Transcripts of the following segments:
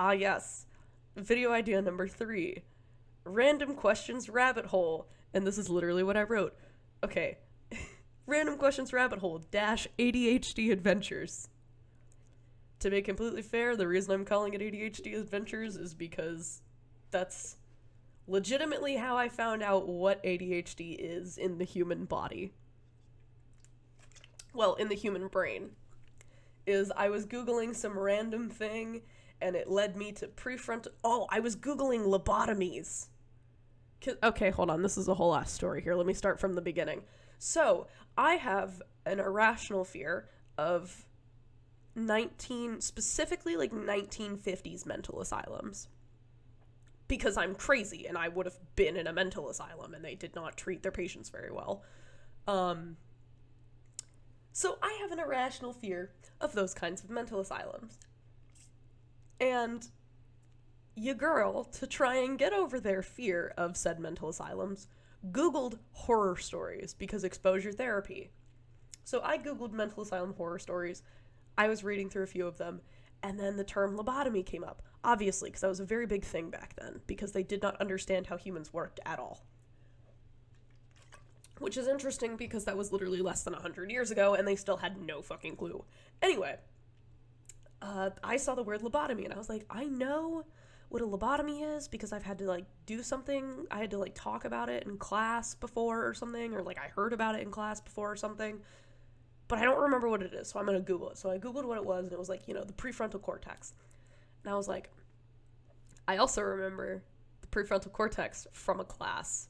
Ah, yes. Video idea number 3. Random questions rabbit hole. And this is literally what I wrote. Okay. Random questions rabbit hole dash ADHD adventures. To be completely fair, the reason I'm calling it ADHD adventures is because that's legitimately how I found out what ADHD is in the human body. Well, in the human brain. Is I was Googling some random thing, and it led me to prefrontal... Oh, I was Googling lobotomies. Okay, hold on. This is a whole ass story here. Let me start from the beginning. So, I have an irrational fear of specifically like 1950s mental asylums. Because I'm crazy, and I would have been in a mental asylum, and they did not treat their patients very well. So I have an irrational fear of those kinds of mental asylums. And your girl, to try and get over their fear of said mental asylums, Googled horror stories because exposure therapy. So I Googled mental asylum horror stories. I was reading through a few of them, and then the term lobotomy came up. Obviously, because that was a very big thing back then, because they did not understand how humans worked at all. Which is interesting because that was literally less than 100 years ago, and they still had no fucking clue. Anyway, I saw the word lobotomy, and I was like, I know what a lobotomy is because I've had to, like, do something. I had to, like, talk about it in class before or something, or, like, I heard about it in class before or something. But I don't remember what it is, so I'm going to Google it. So I Googled what it was, and it was, like, you know, the prefrontal cortex. And I was like, I also remember the prefrontal cortex from a class.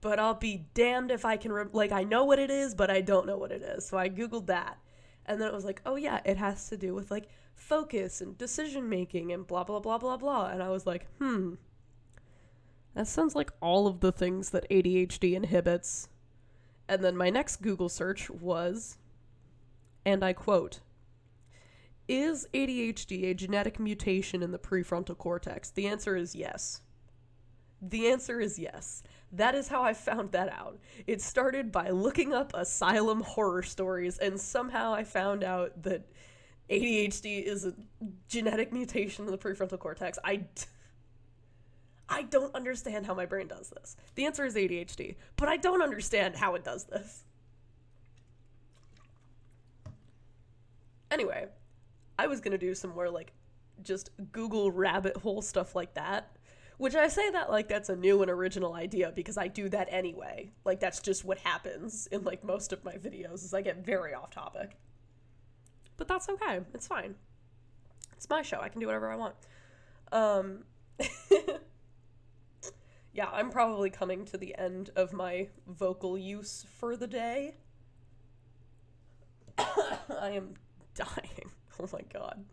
But I'll be damned if I can, I know what it is, but I don't know what it is. So I Googled that. And then it was like, oh yeah, it has to do with, like, focus and decision-making and blah, blah, blah, blah, blah. And I was like, that sounds like all of the things that ADHD inhibits. And then my next Google search was, and I quote, is ADHD a genetic mutation in the prefrontal cortex? The answer is yes. The answer is yes. That is how I found that out. It started by looking up asylum horror stories, and somehow I found out that ADHD is a genetic mutation in the prefrontal cortex. I don't understand how my brain does this. The answer is ADHD, but I don't understand how it does this. Anyway, I was gonna do some more, like, just Google rabbit hole stuff like that. Which I say that like that's a new and original idea because I do that anyway. Like, that's just what happens in, like, most of my videos is I get very off topic. But that's okay. It's fine. It's my show. I can do whatever I want. Yeah, I'm probably coming to the end of my vocal use for the day. I am dying. Oh my god.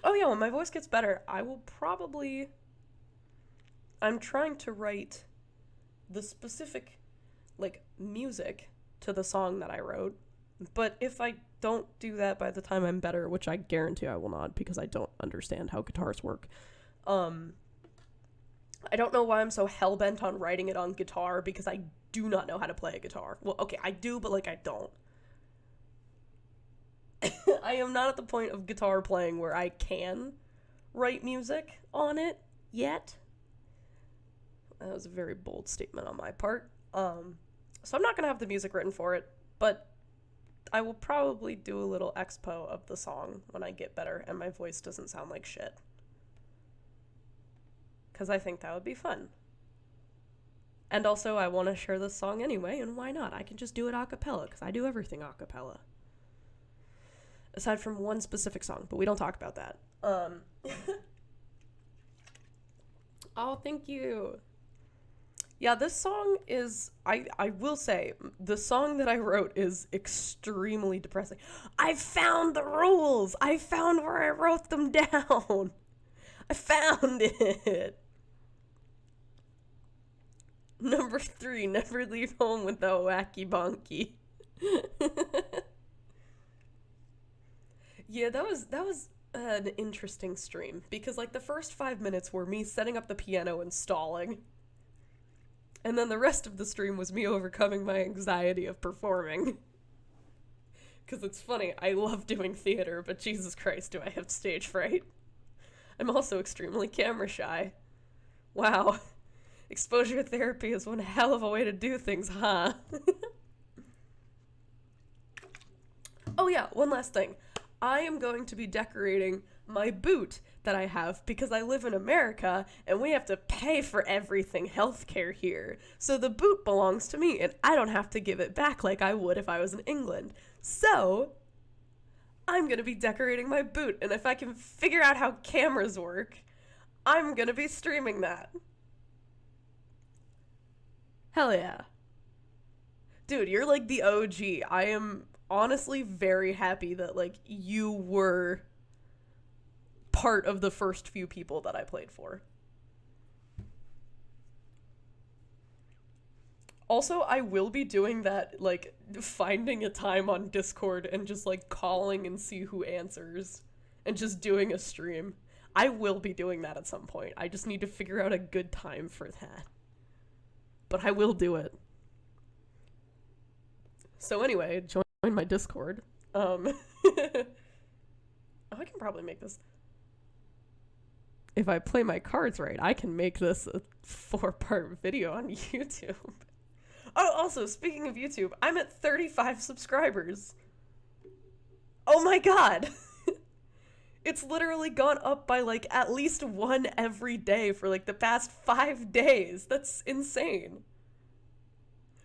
Oh yeah, when my voice gets better, I will probably... I'm trying to write the specific, like, music to the song that I wrote. But if I don't do that by the time I'm better, which I guarantee I will not because I don't understand how guitars work, I don't know why I'm so hell-bent on writing it on guitar because I do not know how to play a guitar. Well, okay, I do, but, like, I don't. I am not at the point of guitar playing where I can write music on it yet. That was a very bold statement on my part. So I'm not going to have the music written for it, but I will probably do a little expo of the song when I get better and my voice doesn't sound like shit. Because I think that would be fun. And also, I want to share this song anyway, and why not? I can just do it a cappella, because I do everything a cappella. Aside from one specific song, but we don't talk about that. Oh, thank you. Yeah, this song is, I will say, the song that I wrote is extremely depressing. I found the rules! I found where I wrote them down! I found it! Number 3, never leave home without wacky bonky. Yeah, that was an interesting stream, because, like, the first 5 minutes were me setting up the piano and stalling. And then the rest of the stream was me overcoming my anxiety of performing. Because it's funny, I love doing theater, but Jesus Christ, do I have stage fright. I'm also extremely camera shy. Wow. Exposure therapy is one hell of a way to do things, huh? Oh yeah, one last thing. I am going to be decorating my boot that I have because I live in America and we have to pay for everything healthcare here. So the boot belongs to me and I don't have to give it back like I would if I was in England. So I'm going to be decorating my boot, and if I can figure out how cameras work, I'm going to be streaming that. Hell yeah. Dude, you're like the OG. I am honestly very happy that like you were part of the first few people that I played for. Also, I will be doing that, like, finding a time on Discord and just, like, calling and see who answers. And just doing a stream. I will be doing that at some point. I just need to figure out a good time for that. But I will do it. So anyway, join my Discord. Oh, I can probably make this... If I play my cards right, I can make this a 4-part video on YouTube. Oh, also, speaking of YouTube, I'm at 35 subscribers. Oh my god! It's literally gone up by, like, at least one every day for, like, the past 5 days. That's insane.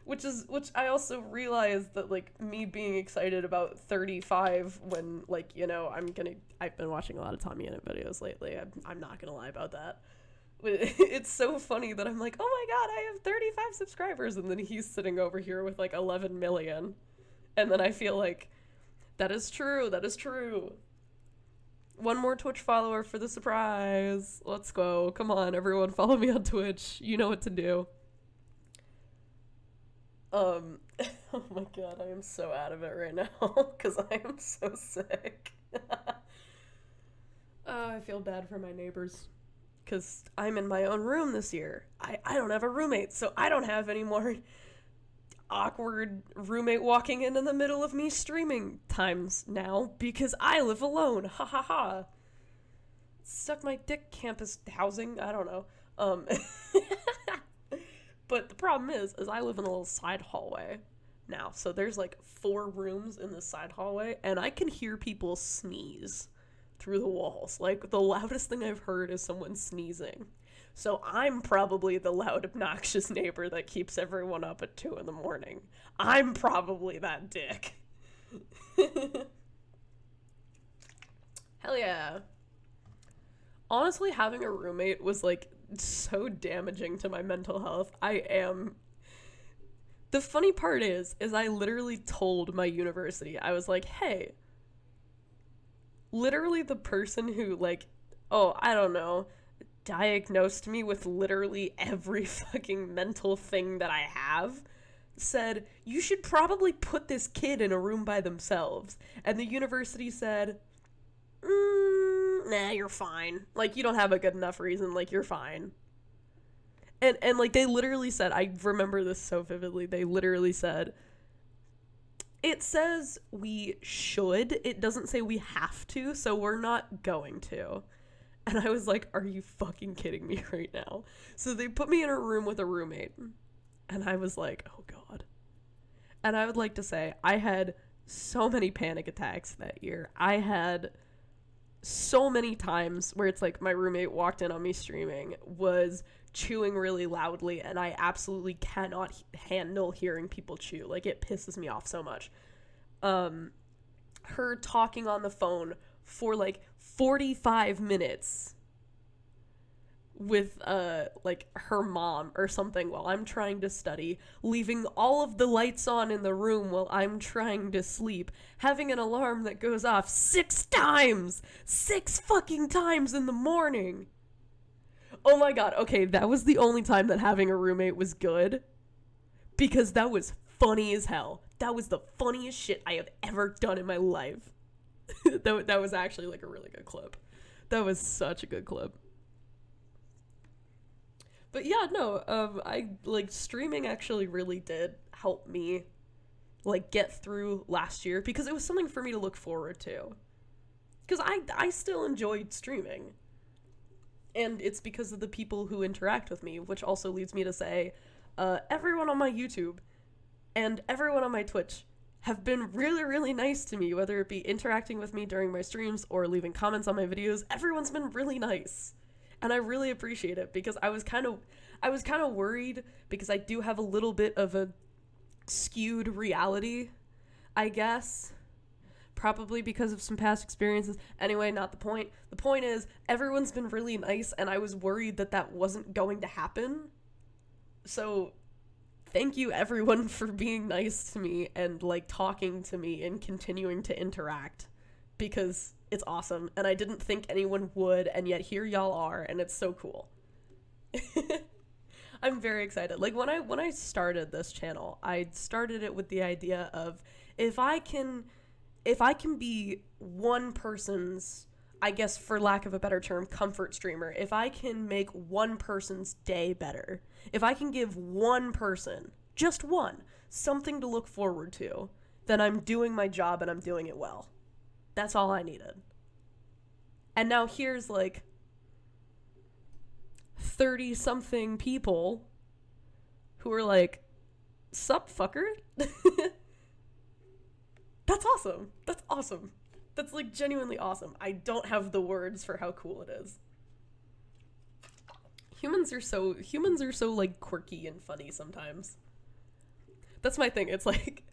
Which I also realized that, like, me being excited about 35 when, like, you know, I've been watching a lot of Tommy Innit videos lately. I'm not gonna lie about that. It's so funny that I'm like, oh my god, I have 35 subscribers, and then he's sitting over here with like 11 million. And then I feel like, that is true, that is true. One more Twitch follower for the surprise. Let's go. Come on, everyone, follow me on Twitch. You know what to do. Oh my god, I am so out of it right now, because I am so sick. Oh, I feel bad for my neighbors. Because I'm in my own room this year. I don't have a roommate, so I don't have any more awkward roommate walking in the middle of me streaming times now, because I live alone. Ha ha ha. Suck my dick, campus housing. I don't know. But the problem is I live in a little side hallway now. So there's like 4 rooms in the side hallway, and I can hear people sneeze through the walls. Like, the loudest thing I've heard is someone sneezing. So I'm probably the loud, obnoxious neighbor that keeps everyone up at 2 in the morning. I'm probably that dick. Hell yeah. Honestly, having a roommate was, like, so damaging to my mental health. The funny part is I literally told my university, I was like, hey, literally the person who, like, oh, I don't know, diagnosed me with literally every fucking mental thing that I have, said, you should probably put this kid in a room by themselves. And the university said, nah, you're fine. Like, you don't have a good enough reason, like, you're fine. And like, they literally said, I remember this so vividly, they literally said, it says we should, it doesn't say we have to, so we're not going to. And I was like, are you fucking kidding me right now? So they put me in a room with a roommate, and I was like, oh god. And I would like to say, I had so many panic attacks that year. I had so many times where it's like my roommate walked in on me streaming, was chewing really loudly, and I absolutely cannot handle hearing people chew. Like, it pisses me off so much. Her talking on the phone for like 45 minutes with like her mom or something while I'm trying to study, leaving all of the lights on in the room while I'm trying to sleep, having an alarm that goes off 6 times, 6 fucking times in the morning. Oh my god, okay, that was the only time that having a roommate was good, because that was funny as hell. That was the funniest shit I have ever done in my life. That was actually like a really good clip. That was such a good clip. But yeah, no, I, like, streaming actually really did help me like, get through last year, because it was something for me to look forward to. Because I still enjoyed streaming. And it's because of the people who interact with me, which also leads me to say, everyone on my YouTube and everyone on my Twitch have been really, really nice to me, whether it be interacting with me during my streams or leaving comments on my videos. Everyone's been really nice. And I really appreciate it, because I was kind of worried, because I do have a little bit of a skewed reality, I guess. Probably because of some past experiences. Anyway, not the point. The point is, everyone's been really nice, and I was worried that that wasn't going to happen. So, thank you everyone for being nice to me and, like, talking to me and continuing to interact, because it's awesome, and I didn't think anyone would, and yet here y'all are, and it's so cool. I'm very excited. Like, when I started this channel, I started it with the idea of, if I can be one person's, I guess for lack of a better term, comfort streamer, if I can make one person's day better, if I can give one person, just one, something to look forward to, then I'm doing my job and I'm doing it well. That's all I needed. And now here's like 30-something people who are like, sup, fucker? That's awesome. That's awesome. That's, like, genuinely awesome. I don't have the words for how cool it is. Humans are so, like, quirky and funny sometimes. That's my thing. It's like,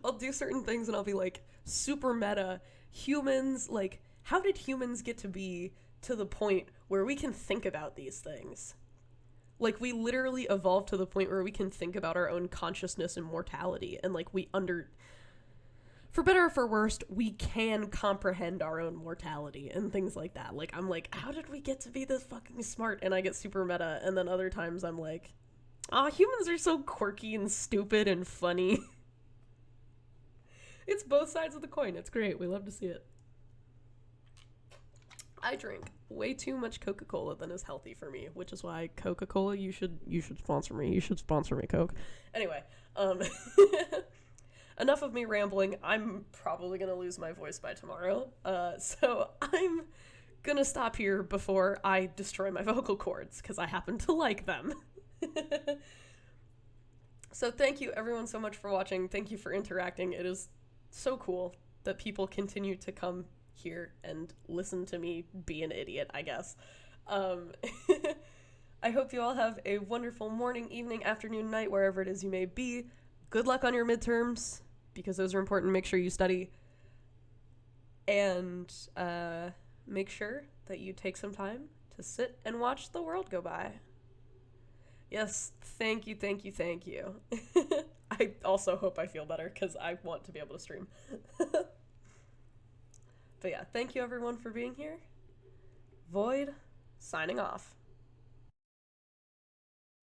I'll do certain things and I'll be like, super meta. Humans, like, how did humans get to be to the point where we can think about these things? Like, we literally evolved to the point where we can think about our own consciousness and mortality, and, like, for better or for worse, we can comprehend our own mortality and things like that. Like, I'm like, how did we get to be this fucking smart? And I get super meta, and then other times I'm like, humans are so quirky and stupid and funny. It's both sides of the coin. It's great. We love to see it. I drink way too much Coca-Cola than is healthy for me, which is why Coca-Cola, you should sponsor me. You should sponsor me, Coke. Anyway, enough of me rambling. I'm probably gonna lose my voice by tomorrow, so I'm gonna stop here before I destroy my vocal cords, because I happen to like them. So thank you everyone so much for watching. Thank you for interacting. It is so cool that people continue to come here and listen to me be an idiot, I guess. I hope you all have a wonderful morning, evening, afternoon, night, wherever it is you may be. Good luck on your midterms, because those are important. Make sure you study. And make sure that you take some time to sit and watch the world go by. Yes, thank you, thank you, thank you. I also hope I feel better, because I want to be able to stream. But yeah, thank you everyone for being here. Void, signing off.